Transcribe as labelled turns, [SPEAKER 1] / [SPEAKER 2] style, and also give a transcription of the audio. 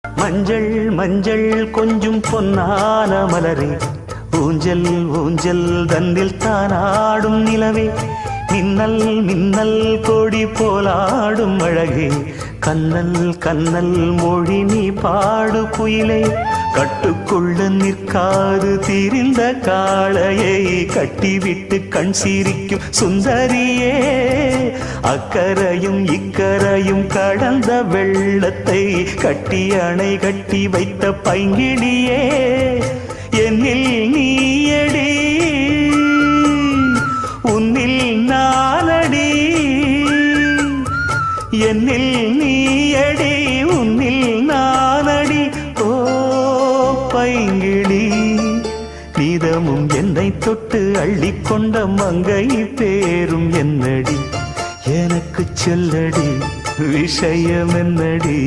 [SPEAKER 1] மஞ்சள் மஞ்சள் கொஞ்சம் பொன்னான மலரே, ஊஞ்சல் ஊஞ்சல் தன்னில் தானாடும் நிலவே, மின்னல் மின்னல் கொடி போலாடும் அழகே, கண்ணல் கண்ணல் மொழி நீ பாடு குயிலே, கட்டுக்குள்ள நிற்காது தீரிந்த காளையை கட்டிவிட்டு கண் சிரிக்கும் சுந்தரியே, அக்கரையும் இக்கரையும் கடந்த வெள்ளத்தை கட்டி அணை கட்டி வைத்த பைங்கிடியே, என்னில் நீயடி உன்னில் நானடி, என்னில் நீயடி உன்னில் நானடி. ஓ பைங்கிளி, நீதமும் என்னை தொட்டு அள்ளிக்கொண்ட மங்கை பேரும் என்னடி, எனக்கு சொல்லடி விஷயம் என்னடி.